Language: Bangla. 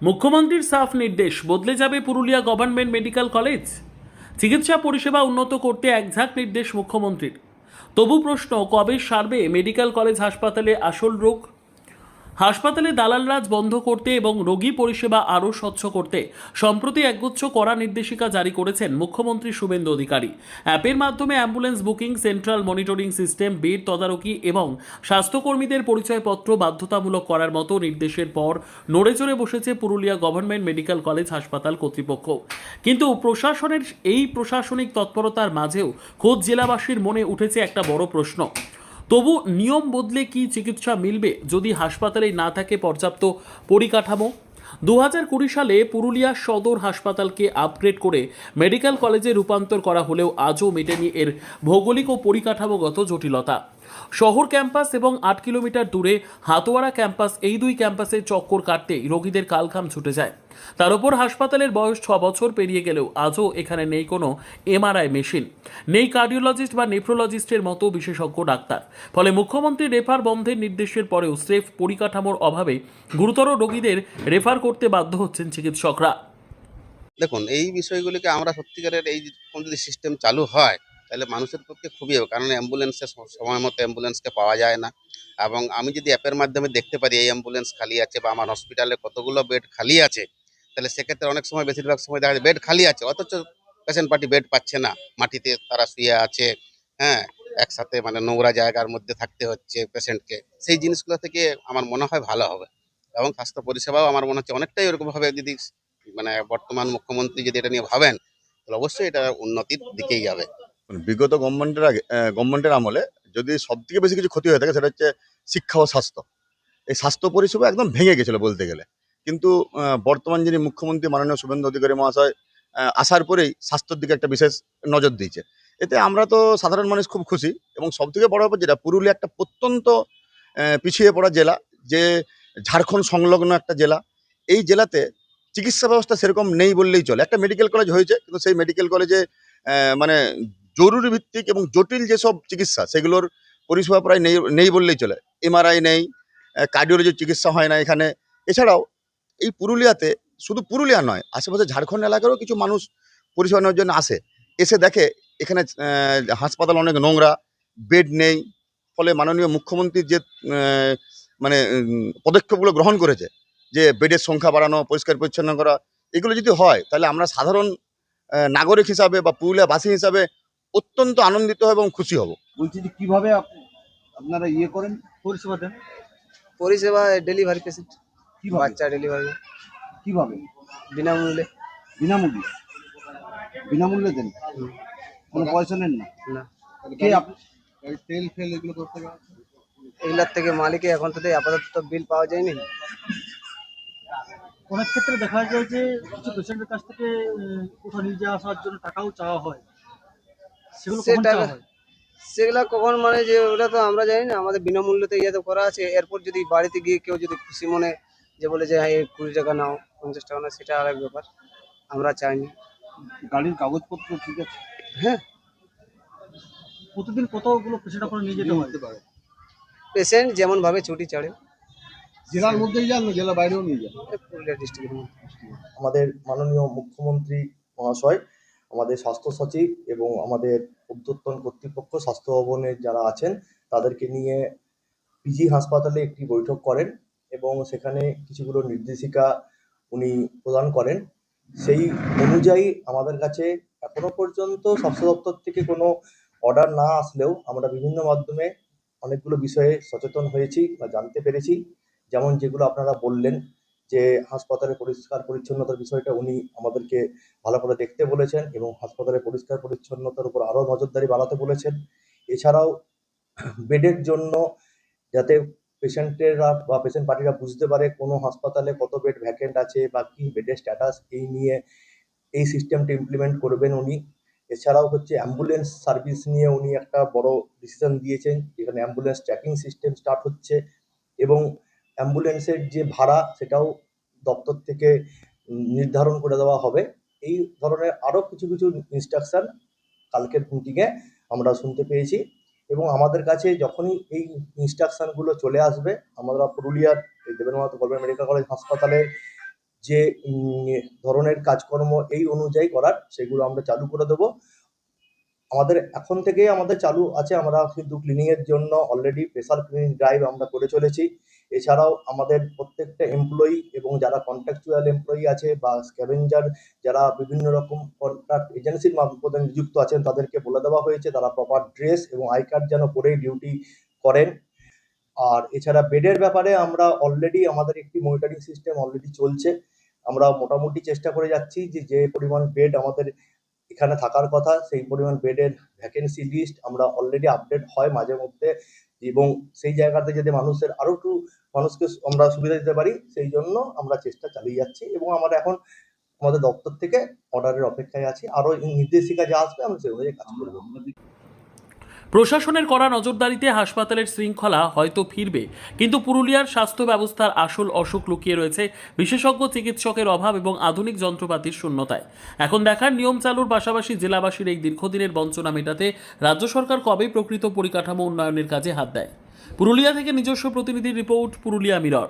মুখ্যমন্ত্রীর সাফ নির্দেশ, বদলে যাবে পুরুলিয়া গভর্নমেন্ট মেডিকেল কলেজ। চিকিৎসা পরিষেবা উন্নত করতে একঝাঁক নির্দেশ মুখ্যমন্ত্রীর। তবু প্রশ্ন, কবে সারবে মেডিকেল কলেজ হাসপাতালে আসল রোগ? হাসপাতালে দালাল রাজ বন্ধ করতে এবং রোগী পরিষেবা আরও স্বচ্ছ করতে সম্প্রতি একগুচ্ছ কড়া নির্দেশিকা জারি করেছেন মুখ্যমন্ত্রী শুভেন্দু অধিকারী। অ্যাপের মাধ্যমে ambulance booking, central monitoring system, bed তদারকি এবং স্বাস্থ্যকর্মীদের পরিচয়পত্র বাধ্যতামূলক করার মতো নির্দেশের পর নড়ে চড়ে বসেছে পুরুলিয়া গভর্নমেন্ট মেডিকেল কলেজ হাসপাতাল কর্তৃপক্ষ। কিন্তু প্রশাসনের এই প্রশাসনিক তৎপরতার মাঝেও খোদ জেলাবাসীর মনে উঠেছে একটা বড় প্রশ্ন। তবু নিয়ম বদলে কি চিকিৎসা মিলবে যদি হাসপাতালে না থাকে পর্যাপ্ত পরিকাঠামো? 2020 সালে পুরুলিয়া সদর হাসপাতালকে আপগ্রেড করে মেডিকেল কলেজে রূপান্তর করা হলেও আজও মেটেনি এর ভৌগোলিক ও পরিকাঠামোগত জটিলতা। শহর ক্যাম্পাস এবং 8 কিলোমিটার দূরে হাতোয়ারা ক্যাম্পাস, এই দুই ক্যাম্পাসে চক্কর কাটতেই রোগীদের কালঘাম ছুটে যায়। তার উপর হাসপাতালের বয়স 6 বছর পেরিয়ে গেলেও আজও এখানে নেই কোনো এমআরআই মেশিন, নেই কার্ডিওলজিস্ট বা নেফ্রোলজিস্টের মতো বিশেষজ্ঞ ডাক্তার। ফলে মুখ্যমন্ত্রী রেফার বন্ধের নির্দেশের পরেও স্রেফ পরিকাঠামোর অভাবে গুরুতর রোগীদের রেফার করতে বাধ্য হচ্ছেন চিকিৎসকরা। দেখুন, এই বিষয়গুলিকে আমরা সত্যিকারের এই রকম যদি সিস্টেম চালু হয় তাহলে মানুষের পক্ষে খুবই হবে, কারণ অ্যাম্বুলেন্সের সময় মতো অ্যাম্বুলেন্সকে পাওয়া যায় না। এবং আমি যদি অ্যাপের মাধ্যমে দেখতে পারি এই অ্যাম্বুলেন্স খালি আছে বা আমার হসপিটালে কতগুলো বেড খালি আছে, তাহলে সেক্ষেত্রে অনেক সময়, বেশিরভাগ সময় দেখা যায় বেড খালি আছে, অথচ পেশেন্ট পার্টি বেড পাচ্ছে না, মাটিতে তারা শুয়ে আছে। হ্যাঁ, একসাথে মানে নোংরা জায়গার মধ্যে থাকতে হচ্ছে পেশেন্টকে। সেই জিনিসগুলো থেকে আমার মনে হয় ভালো হবে, এবং স্বাস্থ্য পরিষেবাও আমার মনে হচ্ছে অনেকটাই ওরকমভাবে যদি মানে বর্তমান মুখ্যমন্ত্রী যদি এটা নিয়ে ভাবেন, তাহলে অবশ্যই এটা উন্নতির দিকেই যাবে। বিগত গভর্নমেন্টের আগে গভর্নমেন্টের আমলে যদি সবথেকে বেশি কিছু ক্ষতি হয়ে থাকে সেটা হচ্ছে শিক্ষা ও স্বাস্থ্য। এই স্বাস্থ্য পরিষেবা একদম ভেঙে গেছিল বলতে গেলে। কিন্তু বর্তমান যিনি মুখ্যমন্ত্রী মাননীয় শুভেন্দু অধিকারী মহাশয় আসার পরেই স্বাস্থ্যের দিকে একটা বিশেষ নজর দিয়েছে। এতে আমরা তো সাধারণ মানুষ খুব খুশি, এবং সবথেকে বড় ব্যাপার যেটা, পুরুলিয়া একটা প্রত্যন্ত পিছিয়ে পড়া জেলা, যে ঝাড়খণ্ড সংলগ্ন একটা জেলা। এই জেলাতে চিকিৎসা ব্যবস্থা সেরকম নেই বললেই চলে। একটা মেডিকেল কলেজ হয়েছে, কিন্তু সেই মেডিকেল কলেজে মানে জরুরি ভিত্তিক এবং জটিল যেসব চিকিৎসা সেগুলোর পরিষেবা প্রায় নেই নেই বললেই চলে। এমআরআই নেই, কার্ডিওলজির চিকিৎসা হয় না এখানে। এছাড়াও এই পুরুলিয়াতে, শুধু পুরুলিয়া নয়, আশেপাশে ঝাড়খণ্ড এলাকারও কিছু মানুষ পরিষেবা নেওয়ার জন্য আসে, এসে দেখে এখানে হাসপাতাল অনেক নোংরা, বেড নেই। ফলে মাননীয় মুখ্যমন্ত্রীর যে মানে পদক্ষেপগুলো গ্রহণ করেছে, যে বেডের সংখ্যা বাড়ানো, পরিষ্কার পরিচ্ছন্ন করা, এগুলো যদি হয় তাহলে আমরা সাধারণ নাগরিক হিসাবে বা পুরুলিয়াবাসী হিসাবে অত্যন্ত আনন্দিত হব এবং খুশি হব। বলছি যে কিভাবে আপনারা করেন, পরিষেবা দেন? পরিষেবা ডেলিভারি পেশেন্ট, কিভাবে বাচ্চা ডেলিভারি কিভাবে বিনামূল্যে। বিনামূল্যে বিনামূল্যে দেন? কোনো পয়সা নেন না? না, কে তেল ফেল এগুলো করতে গেলে এগুলার থেকে মালিকে এখন তো আপাতত বিল পাওয়া যায়নি। অনেক ক্ষেত্রে দেখা যায় যে কিছু পেশেন্টের কাছ থেকে কোথাও নিয়ে যাওয়া আসার জন্য টাকাও চাওয়া হয়, সেগুলো কখন সেটা চাওয়া হয়? সেগুলা কখন মানে যে ওটা তো আমরা জানি না, আমাদের বিনামূল্যতে ইয়ে তো করা আছে। এরপর যদি বাড়িতে গিয়ে কেউ যদি খুশি মনে যে বলে যে হ্যাঁ এই 20 টাকা নাও, 50 টাকা নাও, সেটা আরেক ব্যাপার, আমরা চাইনি। গাড়ির কাগজপত্র ঠিক আছে? হ্যাঁ, প্রতিদিন কতগুলো পেশেন্ট আপনারা নিয়ে যেতে হয়? নিতে পারে। পেশেন্ট যেমন ভাবে ছুটি ছাড়ে। জেলার মধ্যেই যান না জেলা বাইরেও নিয়ে যান? পুরুলিয়া ডিস্ট্রিক্টের মধ্যে। আমাদের মাননীয় মুখ্যমন্ত্রী মহাশয়, আমাদের স্বাস্থ্য সচিব এবং আমাদের ঊর্ধ্বতন কর্তৃপক্ষ স্বাস্থ্য ভবনের যারা আছেন তাদেরকে নিয়ে পিজি হাসপাতালে একটি বৈঠক করেন, এবং সেখানে কিছুগুলো নির্দেশিকা উনি প্রদান করেন। সেই অনুযায়ী আমাদের কাছে এখনো পর্যন্ত স্বাস্থ্য দপ্তর থেকে কোনো অর্ডার না আসলেও আমরা বিভিন্ন মাধ্যমে অনেকগুলো বিষয়ে সচেতন হয়েছি বা জানতে পেরেছি। যেমন যেগুলো আপনারা বললেন, যে হাসপাতালে পরিষ্কার পরিচ্ছন্নতার বিষয়টা উনি আমাদেরকে ভালো করে দেখতে বলেছেন, এবং হাসপাতালে পরিষ্কার পরিচ্ছন্নতার উপর আরও নজরদারি বাড়াতে বলেছেন। এছাড়াও বেডের জন্য যাতে পেশেন্টেরা বা পেশেন্ট পার্টিরা বুঝতে পারে কোনো হাসপাতালে কত বেড ভ্যাকেন্ট আছে বা কি বেডের স্ট্যাটাস, এই নিয়ে এই সিস্টেমটা ইমপ্লিমেন্ট করবেন উনি। এছাড়াও হচ্ছে অ্যাম্বুলেন্স সার্ভিস নিয়ে উনি একটা বড় ডিসিশন দিয়েছেন, যেখানে অ্যাম্বুলেন্স ট্র্যাকিং সিস্টেম স্টার্ট হচ্ছে, এবং অ্যাম্বুলেন্সের যে ভাড়া সেটাও দপ্তর থেকে নির্ধারণ করে দেওয়া হবে। এই ধরনের আরও কিছু কিছু ইনস্ট্রাকশন কালকের মিটিংয়ে আমরা শুনতে পেয়েছি, এবং আমাদের কাছে যখনই এই ইনস্ট্রাকশনগুলো চলে আসবে, আমরা পুরুলিয়ার এই Debendra Mahato government medical college হাসপাতালের যে ধরনের কাজকর্ম এই অনুযায়ী করার, সেগুলো আমরা চালু করে দেবো। আমাদের এখন থেকেই আমাদের চালু আছে, আমরা কিন্তু ক্লিনিং এর জন্য অলরেডি স্পেশাল ক্লিনিং ড্রাইভ আমরা করে চলেছি। এছাড়াও আমাদের প্রত্যেকটা এমপ্লয়ি এবং যারা কন্ট্রাকচুয়াল এমপ্লয়ি আছে বা স্ক্যাভেঞ্জার, যারা বিভিন্ন রকম কন্ট্রাক্ট এজেন্সির মারফতে নিযুক্ত আছেন, তাদেরকে বলে দেওয়া হয়েছে তারা প্রপার ড্রেস এবং আই কার্ড যেন পরেই ডিউটি করেন। আর এছাড়া বেডের ব্যাপারে আমরা অলরেডি আমাদের একটি মনিটরিং সিস্টেম অলরেডি চলছে। আমরা মোটামুটি চেষ্টা করে যাচ্ছি যে যে পরিমাণ বেড আমাদের এখানে থাকার কথা, সেই পরিমাণ বেডের ভ্যাকেন্সি লিস্ট আমরা অলরেডি আপডেট হয় মাঝে মধ্যে, এবং সেই জায়গাতে যদি মানুষের আরো একটু মানুষকে আমরা সুবিধা দিতে পারি, সেই জন্য আমরা চেষ্টা চালিয়ে যাচ্ছি। এবং আমরা এখন আমাদের দপ্তর থেকে অর্ডারের অপেক্ষায় আছি, আরো নির্দেশিকা যা আসবে আমরা সেই অনুযায়ী কাজ করবো। প্রশাসনের কড়া নজরদারিতে হাসপাতালের শৃঙ্খলা হয়তো ফিরবে, কিন্তু পুরুলিয়ার স্বাস্থ্য ব্যবস্থার আসল অসুখ লুকিয়ে রয়েছে বিশেষজ্ঞ চিকিৎসকের অভাব এবং আধুনিক যন্ত্রপাতির শূন্যতায়। এখন দেখার নিয়ম চালুর পাশাপাশি জেলাবাসীর এই দীর্ঘদিনের বঞ্চনা মেটাতে রাজ্য সরকার কবে প্রকৃত পরিকাঠামো উন্নয়নের কাজে হাত দেয়। পুরুলিয়া থেকে নিজস্ব প্রতিনিধির রিপোর্ট, পুরুলিয়া মিরর।